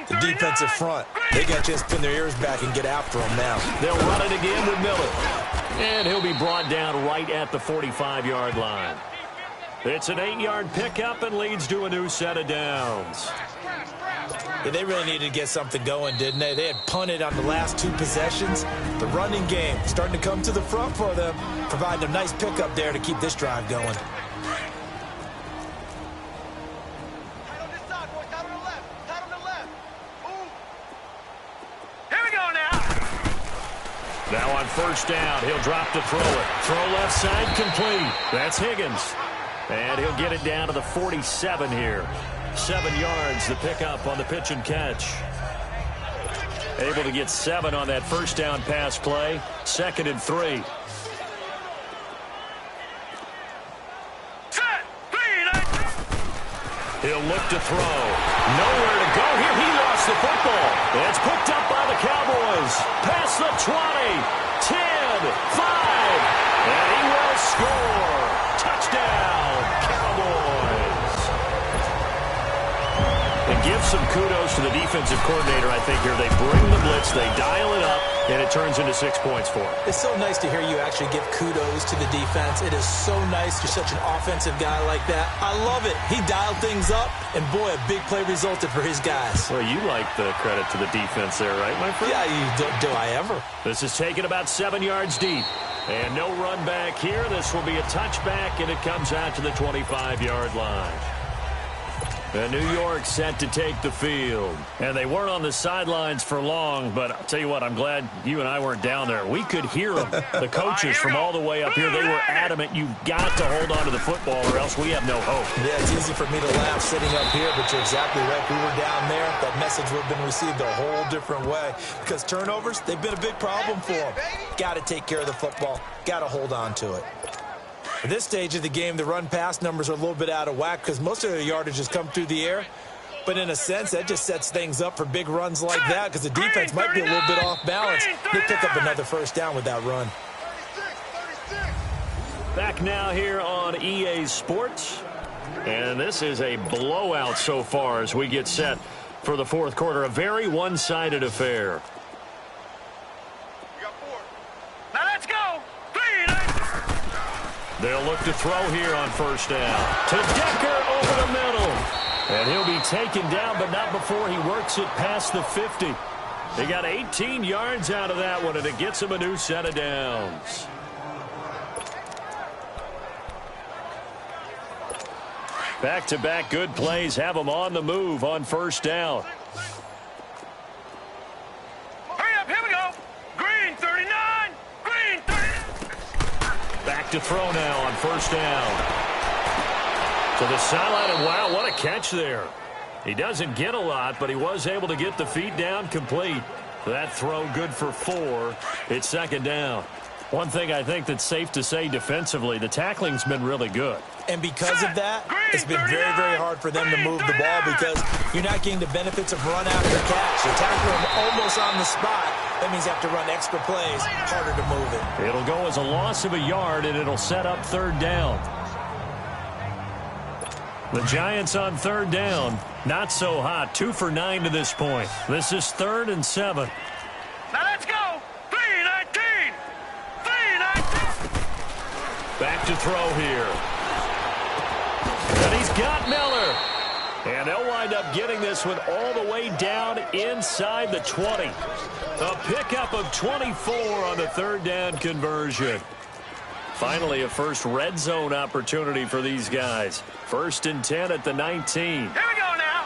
The defensive front. They got a chance to pin their ears back and get after him now. They'll run it again with Miller. And he'll be brought down right at the 45-yard line. It's an 8-yard pickup and leads to a new set of downs. Yeah, they really needed to get something going, didn't they? They had punted on the last 2 possessions. The running game starting to come to the front for them, providing a nice pickup there to keep this drive going. Tight on this side, boys. Tight on the left. Tight on the left. Move. Here we go now. Now on 1st down, he'll drop to throw it. Throw left side complete. That's Higgins. And he'll get it down to the 47 here. 7 yards, the pickup on the pitch and catch. Able to get 7 on that 1st down pass play. 2nd and 3. He'll look to throw. Nowhere to go here. He lost the football. It's picked up by the Cowboys. Past the 20, 10, 5. And he will score. Touchdown, Cowboys. And give some kudos to the defensive coordinator, I think, here. They bring the blitz, they dial it up, and it turns into 6 points for him. It's so nice to hear you actually give kudos to the defense. It is so nice. You're such an offensive guy like that. I love it. He dialed things up, and boy, a big play resulted for his guys. Well, you like the credit to the defense there, right, my friend? Yeah, do I ever. This is taken about 7 yards deep. And no run back here. This will be a touchback, and it comes out to the 25-yard line. And New York set to take the field. And they weren't on the sidelines for long, but I'll tell you what, I'm glad you and I weren't down there. We could hear them. The coaches from all the way up here, they were adamant, you've got to hold on to the football or else we have no hope. Yeah, it's easy for me to laugh sitting up here, but you're exactly right. If we were down there, that message would have been received a whole different way. Because turnovers, they've been a big problem for them. Got to take care of the football. Got to hold on to it. At this stage of the game, the run-pass numbers are a little bit out of whack because most of their yardage has come through the air. But in a sense, that just sets things up for big runs like that because the defense might be a little bit off balance. They pick up another first down with that run. Back now here on EA Sports. And this is a blowout so far as we get set for the fourth quarter. A very one-sided affair. Now let's go. They'll look to throw here on first down. To Decker over the middle. And he'll be taken down, but not before he works it past the 50. They got 18 yards out of that one, and it gets him a new set of downs. Back-to-back good plays have them on the move on first down. Hurry up, here we go. Green 39. Green 39. Back to throw now on first down. To the sideline, and wow, what a catch there. He doesn't get a lot, but he was able to get the feet down complete. That throw good for 4. It's second down. One thing I think that's safe to say defensively, the tackling's been really good. And because of that, it's been very, very hard for them to move the ball because you're not getting the benefits of run after catch. You tackle them almost on the spot. That means you have to run extra plays, harder to move it. It'll go as a loss of a yard, and it'll set up third down. The Giants on third down, not so hot. 2 for 9 to this point. This is 3rd and 7. Now let's go. 3-19. 3-19. Back to throw here. And he's got Miller. And they'll wind up getting this one all the way down inside the 20. A pickup of 24 on the third down conversion. Finally, a first red zone opportunity for these guys. 1st and 10 at the 19. Here we go now.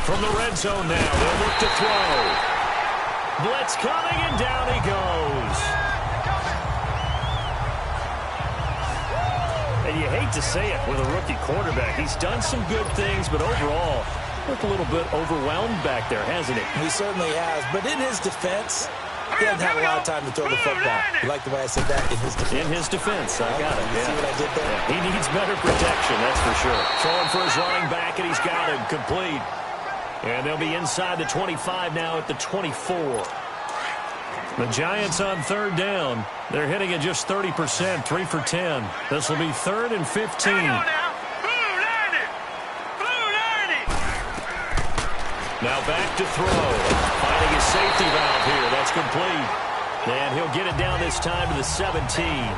From the red zone now, they'll look to throw. Blitz coming, and down he goes. And you hate to say it with a rookie quarterback. He's done some good things, but overall, looked a little bit overwhelmed back there, hasn't he? He certainly has. But in his defense, he hasn't had a lot of time to throw the football. You like the way I said that? In his defense. In his defense. I got it. You see what I did there? Yeah, he needs better protection, that's for sure. Throwing for his running back, and he's got him complete. And they'll be inside the 25 now at the 24. The Giants on third down. They're hitting at just 30%, 3 for 10. This will be 3rd and 15. Now back to throw. Finding his safety valve here. That's complete. And he'll get it down this time to the 17.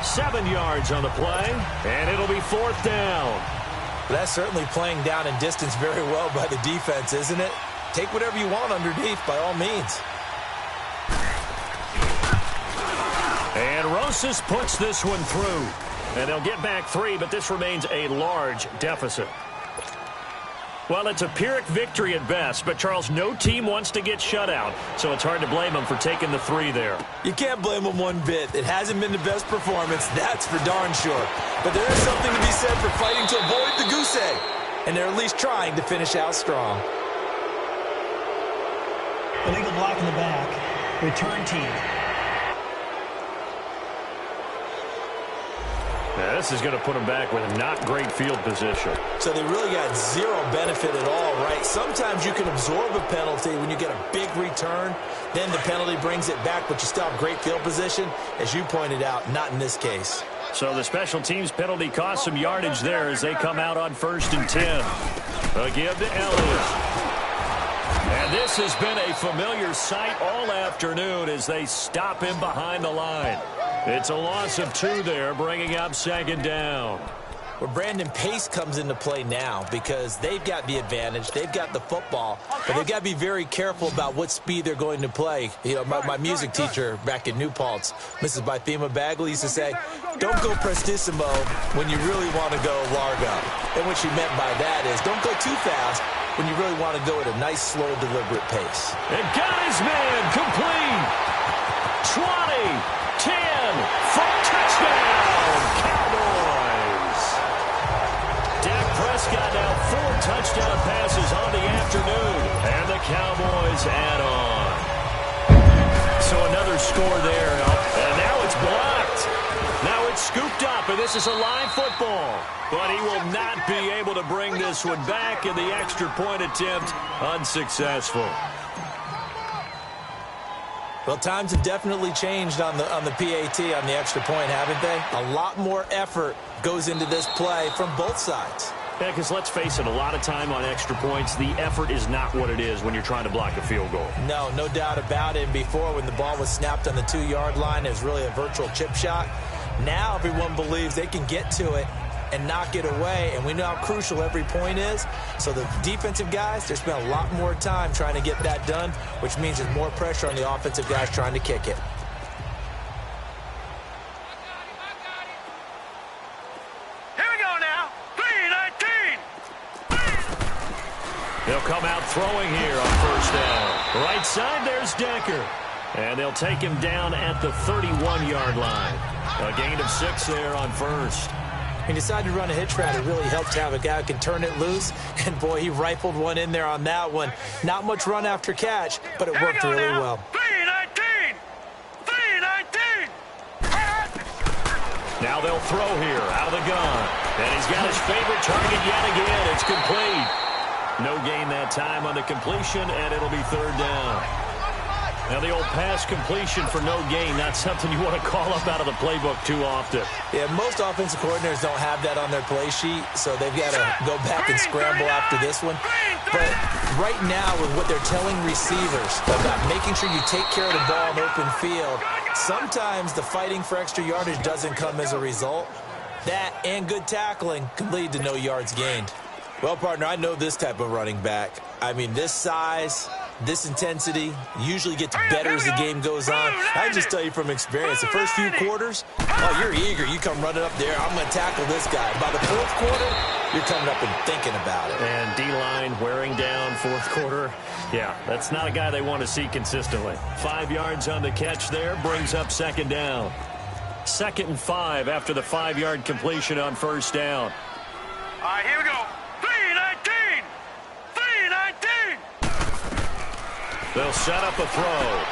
7 yards on the play. And it'll be 4th down. That's certainly playing down in distance very well by the defense, isn't it? Take whatever you want underneath by all means. And Rosas puts this one through. And they'll get back 3, but this remains a large deficit. Well, it's a Pyrrhic victory at best, but, Charles, no team wants to get shut out, so it's hard to blame them for taking the 3 there. You can't blame them one bit. It hasn't been the best performance, that's for darn sure. But there is something to be said for fighting to avoid the goose egg, and they're at least trying to finish out strong. Illegal block in the back. Return team. Now, this is going to put them back with not great field position. So they really got zero benefit at all, right? Sometimes you can absorb a penalty when you get a big return. Then the penalty brings it back, but you still have great field position. As you pointed out, not in this case. So the special teams penalty cost some yardage there as they come out on 1st and 10. A give to Elliott. And this has been a familiar sight all afternoon as they stop him behind the line. It's a loss of 2 there, bringing up 2nd down. where Brandon Pace comes into play now because they've got the advantage. They've got the football, but they've got to be very careful about what speed they're going to play. You know, my music teacher back in New Paltz, Mrs. Bythema Bagley, used to say, don't go prestissimo when you really want to go largo. And what she meant by that is don't go too fast when you really want to go at a nice, slow, deliberate pace. And got his man complete. 20, 10, for touchdown, Cowboys. Dak Prescott now 4 touchdown passes on the afternoon, and the Cowboys add on. So another score there, and now it's blocked. Now it's scooped up, and this is a live football. But he will not be able to bring this one back, and the extra point attempt unsuccessful. Well, times have definitely changed on the PAT, on the extra point, haven't they? A lot more effort goes into this play from both sides. Yeah, because let's face it, a lot of time on extra points, the effort is not what it is when you're trying to block a field goal. No doubt about it. Before, when the ball was snapped on the 2-yard line, it was really a virtual chip shot. Now everyone believes they can get to it and knock it away, and we know how crucial every point is. So the defensive guys, they spent a lot more time trying to get that done, which means there's more pressure on the offensive guys trying to kick it. Here we go now. 3-19. They'll come out throwing here on first down. Right side, there's Decker. And they'll take him down at the 31-yard line. A gain of 6 there on first. He decided to run a hitch route. It really helped to have a guy who can turn it loose. And, boy, he rifled one in there on that one. Not much run after catch, but it worked really well. 3-19. 3-19. Now they'll throw here out of the gun. And he's got his favorite target yet again. It's complete. No gain that time on the completion, and it'll be third down. Now, the old pass completion for no gain, not something you want to call up out of the playbook too often. Yeah, most offensive coordinators don't have that on their play sheet, so they've got to go back and scramble after this one. But right now, with what they're telling receivers about making sure you take care of the ball in open field, sometimes the fighting for extra yardage doesn't come as a result. That and good tackling can lead to no yards gained. Well, partner, I know this type of running back. I mean, this size, this intensity usually gets better as the game goes on. I can just tell you from experience, the first few quarters, oh, you're eager. You come running up there, I'm going to tackle this guy. By the fourth quarter, you're coming up and thinking about it. And D-line wearing down fourth quarter. Yeah, that's not a guy they want to see consistently. 5 yards on the catch there, brings up second down. 2nd and 5 after the 5-yard completion on first down. All right, here we go. 3-19. 3-19. They'll set up a throw.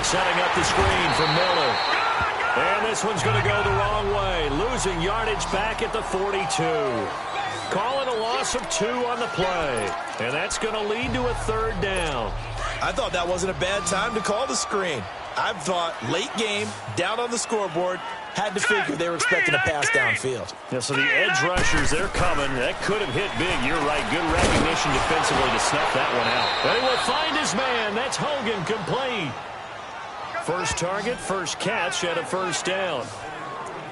Setting up the screen for Miller. And this one's going to go the wrong way. Losing yardage back at the 42. Calling a loss of 2 on the play. And that's going to lead to a third down. I thought that wasn't a bad time to call the screen. I thought late game, down on the scoreboard, had to figure they were expecting a pass downfield. Yeah, so the edge rushers, they're coming. That could have hit big. You're right. Good recognition defensively to snuff that one out. They will find his man. That's Hogan, complete. First target, first catch at a first down.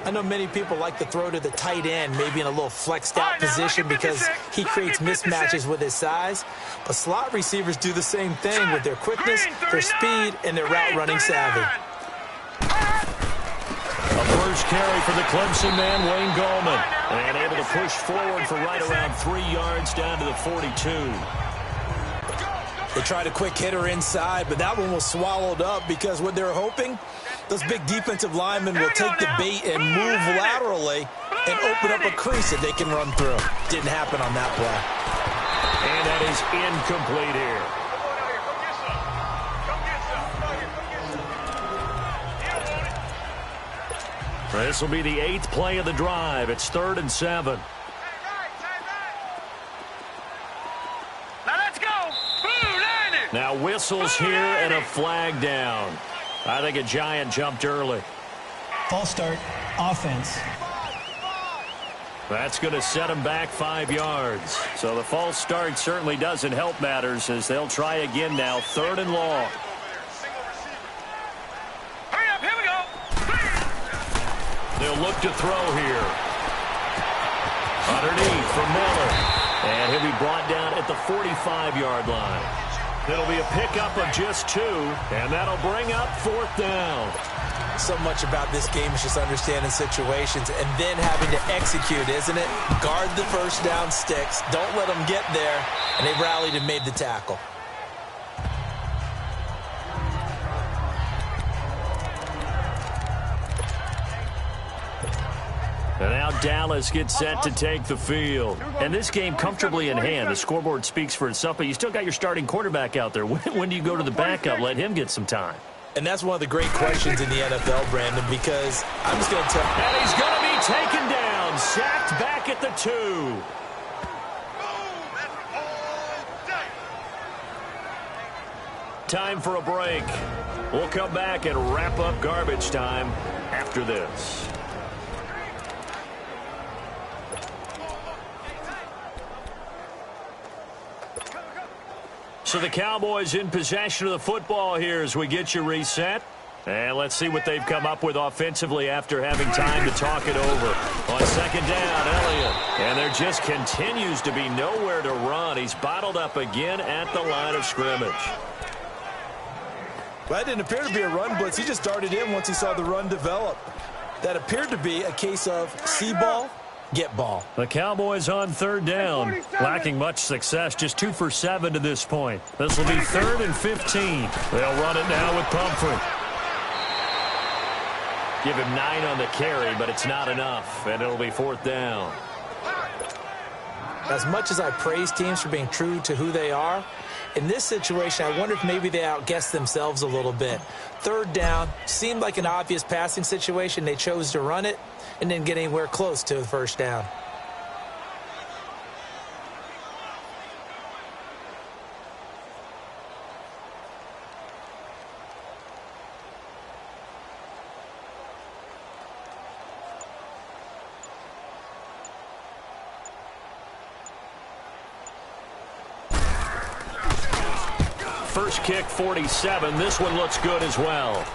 I know many people like to throw to the tight end, maybe in a little flexed out position because he creates mismatches with his size. But slot receivers do the same thing with their quickness, their speed, and their route running savvy. A first carry for the Clemson man, Wayne Gallman. And able to push forward for right around 3 yards down to the 42. They tried a quick hitter inside, but that one was swallowed up because what they're hoping, those big defensive linemen will take the bait and move laterally and open up a crease that they can run through. Didn't happen on that play. And that is incomplete here. This will be the 8th play of the drive. It's 3rd and 7. Now let's go. Now whistles here and a flag down. I think a giant jumped early. False start, offense. That's going to set them back 5 yards. So the false start certainly doesn't help matters as they'll try again now, 3rd and long. Hurry up, here we go. They'll look to throw here. Underneath for Miller. And he'll be brought down at the 45-yard line. It'll be a pickup of just 2, and that'll bring up 4th down. So much about this game is just understanding situations and then having to execute, isn't it? Guard the first down sticks. Don't let them get there. And they rallied and made the tackle. And now Dallas gets set to take the field. And this game comfortably in hand. The scoreboard speaks for itself, but you still got your starting quarterback out there. When do you go to the backup? Let him get some time. And that's one of the great questions in the NFL, Brandon, because I'm just going to tell you. And he's going to be taken down, sacked back at the 2. Time for a break. We'll come back and wrap up garbage time after this. So the Cowboys in possession of the football here as we get you reset. And let's see what they've come up with offensively after having time to talk it over. On 2nd down, Elliott. And there just continues to be nowhere to run. He's bottled up again at the line of scrimmage. Well, that didn't appear to be a run blitz. He just darted in once he saw the run develop. That appeared to be a case of see ball, get ball. The Cowboys on 3rd down, lacking much success, just 2 for 7 to this point. This will be 3rd and 15. They'll run it now with Pumphrey. Give him 9 on the carry, but it's not enough, and it'll be 4th down. As much as I praise teams for being true to who they are, in this situation, I wonder if maybe they outguessed themselves a little bit. 3rd down, seemed like an obvious passing situation. They chose to run it and didn't get anywhere close to the 1st down. First kick, 47. This one looks good as well.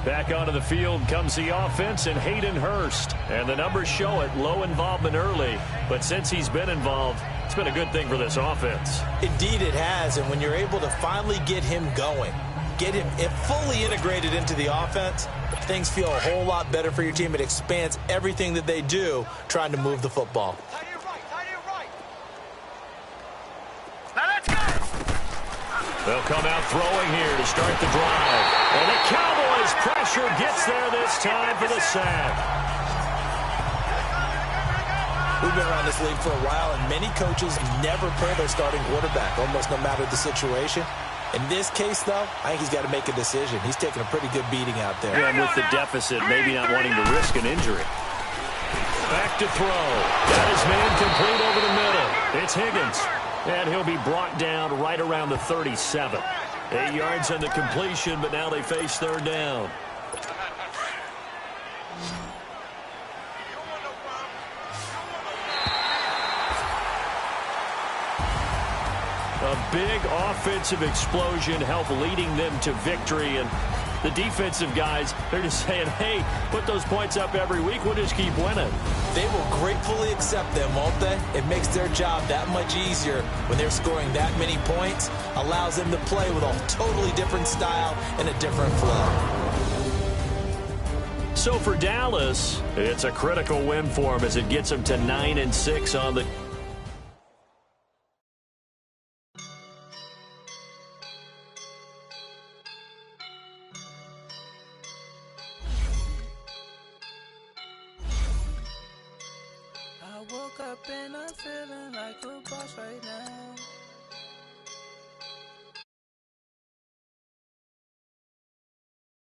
Back onto the field comes the offense and Hayden Hurst. And the numbers show it, low involvement early. But since he's been involved, it's been a good thing for this offense. Indeed it has, and when you're able to finally get him going, get him fully integrated into the offense, things feel a whole lot better for your team. It expands everything that they do trying to move the football. They'll come out throwing here to start the drive. And the Cowboys pressure gets there this time for the sack. We've been around this league for a while, and many coaches never play their starting quarterback, almost no matter the situation. In this case, though, I think he's got to make a decision. He's taking a pretty good beating out there. Yeah, and with the deficit, maybe not wanting to risk an injury. Back to throw. Got his man complete over the middle. It's Higgins. And he'll be brought down right around the 37. 8 yards on the completion, but now they face 3rd down. A big offensive explosion helped leading them to victory. And the defensive guys, they're just saying, hey, put those points up every week. We'll just keep winning. They will gratefully accept them, won't they? It makes their job that much easier when they're scoring that many points. Allows them to play with a totally different style and a different flow. So for Dallas, it's a critical win for them as it gets them to 9-6 on the... I woke up and I'm feeling like a boss right now.